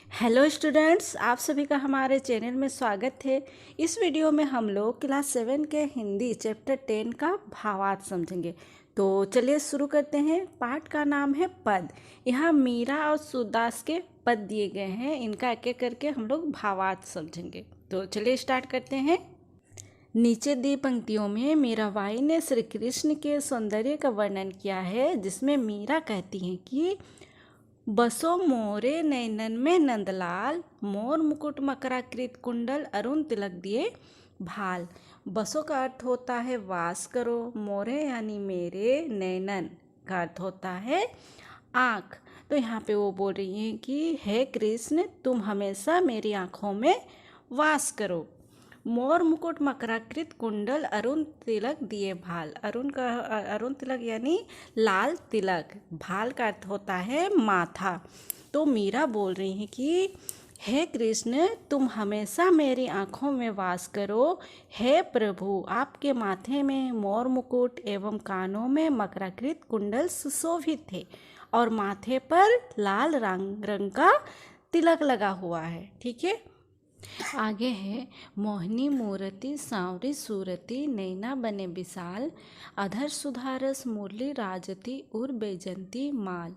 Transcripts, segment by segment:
Hello students, आप सभी का हमारे चैनल में स्वागत है। इस वीडियो में हम लोग क्लास 7 के हिंदी चैप्टर 10 का भावार्थ समझेंगे। तो चलिए शुरू करते हैं। पाठ का नाम है पद। यहाँ मीरा और सूरदास के पद दिए गए हैं, इनका एक एक करके हम लोग भावार्थ समझेंगे। तो चलिए स्टार्ट करते हैं। नीचे दी पंक्तियों में मीराबाई ने श्री कृष्ण के सौंदर्य का वर्णन किया है, जिसमें मीरा कहती हैं कि बसो मोरे नैनन में नंदलाल, मोर मुकुट मकराकृत कुंडल अरुण तिलक दिए भाल। बसो का अर्थ होता है वास करो, मोरे यानी मेरे, नैनन का अर्थ होता है आँख। तो यहाँ पे वो बोल रही हैं कि हे कृष्ण, तुम हमेशा मेरी आँखों में वास करो। मोर मुकुट मकराकृत कुंडल अरुण तिलक दिए भाल। अरुण तिलक यानी लाल तिलक, भाल का अर्थ होता है माथा। तो मीरा बोल रही हैं कि हे कृष्ण, तुम हमेशा मेरी आँखों में वास करो। हे प्रभु, आपके माथे में मोर मुकुट एवं कानों में मकराकृत कुंडल सुशोभित थे और माथे पर लाल रंग का तिलक लगा हुआ है। ठीक है, आगे है मोहिनी मूरति सांवरी सूरति, नैना बने विशाल, अधर सुधारस मुरली राजती उर बेजंती माल।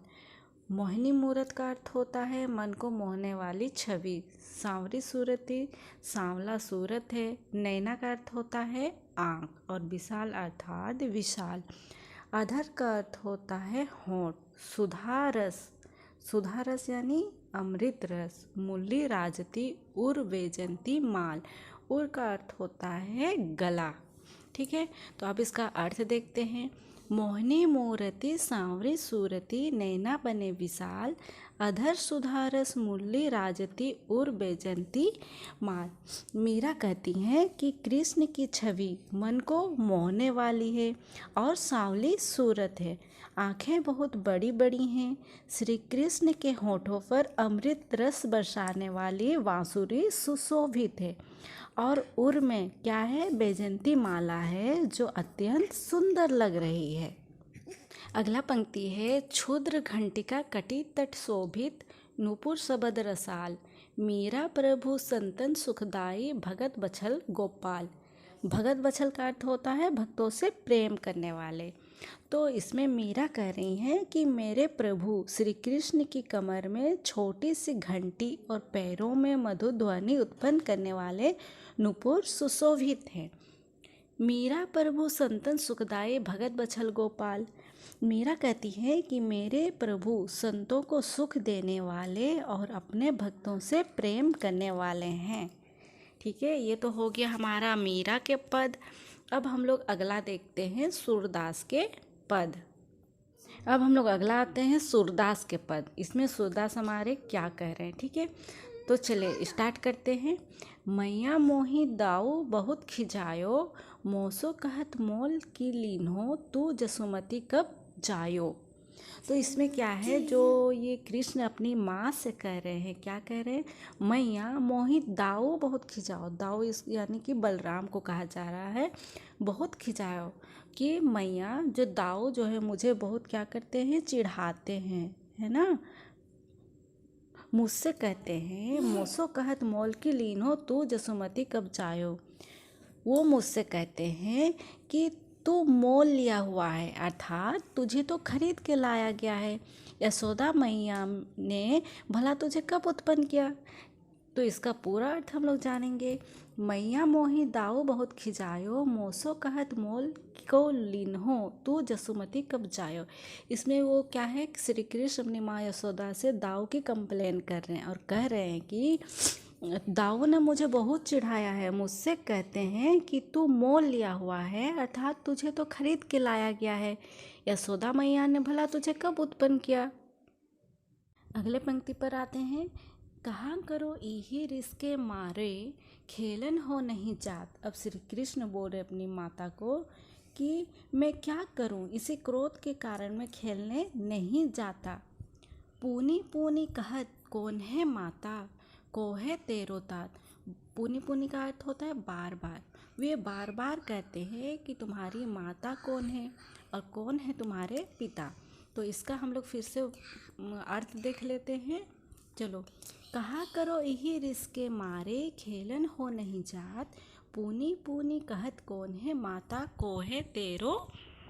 मोहिनी मूरत का अर्थ होता है मन को मोहने वाली छवि। सांवरी सूरति, सांवला सूरत है। नैना का अर्थ होता है आँख और विशाल अर्थात विशाल। अधर का अर्थ होता है होंठ। सुधारस, सुधारस यानी अमृत रस। मुरली राजती उर वेजंती माल, उर का अर्थ होता है गला। ठीक है, तो अब इसका अर्थ देखते हैं। मोहिनी मूरति सांवरी सूरति, नैना बने विशाल, अधर सुधारस मुरली राजती उर बेजंती माल। मीरा कहती हैं कि कृष्ण की छवि मन को मोहने वाली है और सांवली सूरत है। आँखें बहुत बड़ी बड़ी हैं। श्री कृष्ण के होठों पर अमृत रस बरसाने वाली बांसुरी सुशोभित है और उर में क्या है, बैजंती माला है जो अत्यंत सुंदर लग रही है। अगला पंक्ति है क्षुद्र घंटिका कटी तट शोभित, नूपुर सबद रसाल, मीरा प्रभु संतन सुखदाई, भगत बछल गोपाल। भगत बछल का अर्थ होता है भक्तों से प्रेम करने वाले। तो इसमें मीरा कह रही हैं कि मेरे प्रभु श्री कृष्ण की कमर में छोटी सी घंटी और पैरों में मधुर ध्वनि उत्पन्न करने वाले नूपुर सुशोभित हैं। मीरा प्रभु संतन सुखदाई, भगत बछल गोपाल। मीरा कहती है कि मेरे प्रभु संतों को सुख देने वाले और अपने भक्तों से प्रेम करने वाले हैं। ठीक है, ये तो हो गया हमारा मीरा के पद। अब हम लोग अगला देखते हैं सूरदास के पद। अब हम लोग अगला आते हैं सूरदास के पद। इसमें सूरदास हमारे क्या कह रहे हैं, ठीक है। तो चले स्टार्ट करते हैं। मैया मोही दाऊ बहुत खिजायो, मोसो कहत मोल की लीन्हो, तू जसुमती कब जायो। तो इसमें क्या है, जो ये कृष्ण अपनी माँ से कह रहे हैं, क्या कह रहे हैं, मैया मोही दाऊ बहुत खिंचाओ। दाऊ इस यानी कि बलराम को कहा जा रहा है, बहुत खिंचाओ कि मैया जो दाऊ जो है मुझे बहुत क्या करते हैं, चिढ़ाते हैं, है ना। मुझसे कहते हैं मोसो कहत मोल की लीनो, तू जसुमती कब जायो। वो मुझसे कहते हैं कि तू मोल लिया हुआ है, अर्थात तुझे तो खरीद के लाया गया है। यशोदा मैया ने भला तुझे कब उत्पन्न किया। तो इसका पूरा अर्थ हम लोग जानेंगे। मैया मोही दाऊ बहुत खिजायो, मोसो कहत मोल को लीन्हो, तू जसुमती कब जायो। इसमें वो क्या है, श्री कृष्ण अपनी माँ यशोदा से दाऊ की कंप्लेन कर रहे हैं और कह रहे हैं कि दाऊ ने मुझे बहुत चिढ़ाया है। मुझसे कहते हैं कि तू मोल लिया हुआ है, अर्थात तुझे तो खरीद के लाया गया है। यशोदा मैया ने भला तुझे कब उत्पन्न किया। अगले पंक्ति पर आते हैं। कहाँ करो इही रिश्के मारे, खेलन हो नहीं जात। अब श्री कृष्ण बोल रहे अपनी माता को कि मैं क्या करूं, इसी क्रोध के कारण मैं खेलने नहीं जाता। पूनी पूनी कहत कौन है माता, को है तेरो तात। पूनी पूनी का अर्थ होता है बार बार। वे बार बार कहते हैं कि तुम्हारी माता कौन है और कौन है तुम्हारे पिता। तो इसका हम लोग फिर से अर्थ देख लेते हैं। चलो, कहा करो यही रिश्के मारे खेलन हो नहीं जात, पूनी पूनी कहत कौन है माता को है तेरो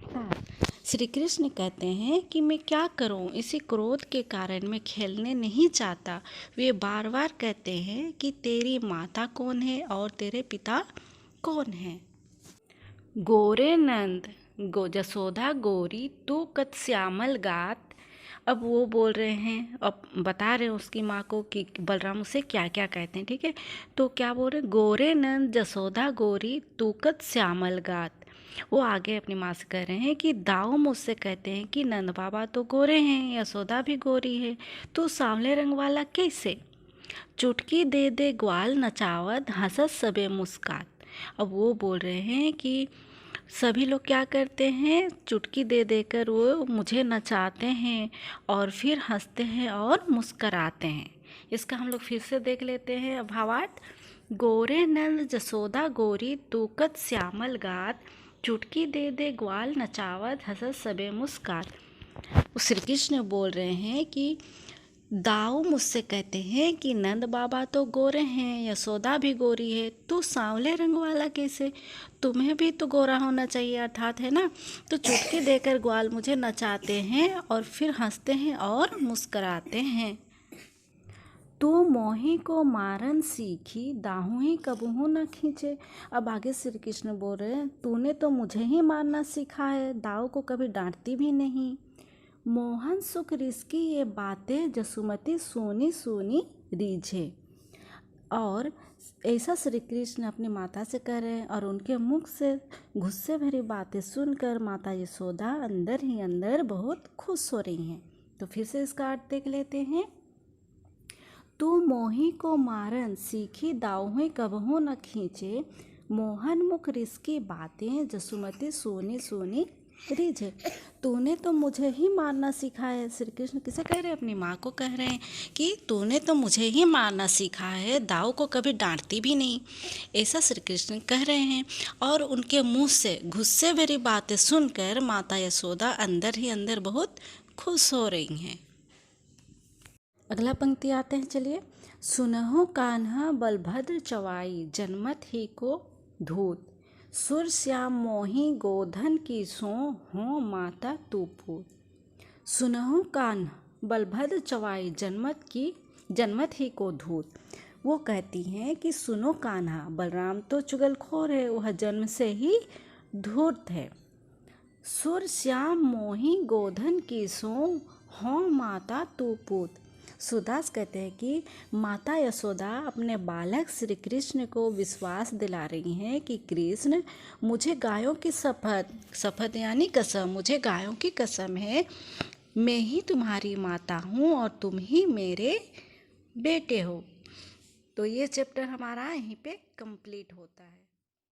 तात। श्री कृष्ण कहते हैं कि मैं क्या करूं, इसी क्रोध के कारण मैं खेलने नहीं चाहता। वे बार बार कहते हैं कि तेरी माता कौन है और तेरे पिता कौन है। गोरे नंद जसोदा गोरी तू कत श्यामल गात। अब वो बोल रहे हैं, अब बता रहे हैं उसकी माँ को कि बलराम उसे क्या क्या कहते हैं। ठीक है, तो क्या बोल रहे हैं, गोरे नंद जसोदा गोरी तू कत श्यामल गात। वो आगे अपनी माँ से कह रहे हैं कि दाऊ मुझसे कहते हैं कि नंद बाबा तो गोरे हैं, यशोदा भी गोरी है, तो सांवले रंग वाला कैसे। चुटकी दे दे ग्वाल नचावत हंसत सबे मुस्कात। अब वो बोल रहे हैं कि सभी लोग क्या करते हैं, चुटकी दे देकर वो मुझे नचाते हैं और फिर हंसते हैं और मुस्कराते हैं। इसका हम लोग फिर से देख लेते हैं भावार्थ। गोरे नंद जसोदा गोरी तूकत श्यामल गात, चुटकी दे दे ग्वाल नचावत हंसत सबे मुस्कात। श्री कृष्ण बोल रहे हैं कि दाऊ मुझसे कहते हैं कि नंद बाबा तो गोरे हैं, यशोदा भी गोरी है, तू सांवले रंग वाला कैसे, तुम्हें भी तो गोरा होना चाहिए अर्थात, है ना। तो चुटकी देकर ग्वाल मुझे नचाते हैं और फिर हंसते हैं और मुस्कराते हैं। तू मोही को मारन सीखी दाहू ही कबहू न खींचे। अब आगे श्री कृष्ण बोल रहे हैं, तूने तो मुझे ही मारना सीखा है, दाऊ को कभी डांटती भी नहीं। मोहन सुख रिश्की ये बातें जसुमती सोनी सोनी रीझे। और ऐसा श्री कृष्ण अपनी माता से कह रहे हैं और उनके मुख से गुस्से भरी बातें सुनकर माता यशोदा अंदर ही अंदर बहुत खुश हो रही हैं। तो फिर से इसका अर्थ देख लेते हैं। तू मोही को मारन सीखी दाऊ कबहू न खींचे, मोहन मुख रिश्की बातें जसुमती सोनी सोनी रीझे। तूने तो मुझे ही मारना सीखा है। श्री कृष्ण किसे कह रहे हैं, अपनी माँ को कह रहे हैं कि तूने तो मुझे ही मारना सीखा है, दाऊ को कभी डांटती भी नहीं, ऐसा श्री कृष्ण कह रहे हैं। और उनके मुंह से गुस्से भरी बातें सुनकर माता यशोदा अंदर ही अंदर बहुत खुश हो रही हैं। अगला पंक्ति आते हैं, चलिए। सुनहु कान्हा बलभद्र चवाई, जनमत ही को धूत, सुर श्याम मोही गोधन की सो हो माता तू पूत। सुनहु कान्हा बलभद्र चवाई, जनमत ही को धूत। वो कहती हैं कि सुनो कान्हा, बलराम तो चुगलखोर है, वह जन्म से ही धूर्त है। सुर श्याम मोही गोधन की सो हो माता तू पूत। सुदास कहते हैं कि माता यशोदा अपने बालक श्री कृष्ण को विश्वास दिला रही हैं कि कृष्ण, मुझे गायों की शपथ यानी कसम, मुझे गायों की कसम है, मैं ही तुम्हारी माता हूँ और तुम ही मेरे बेटे हो। तो ये चैप्टर हमारा यहीं पे कंप्लीट होता है।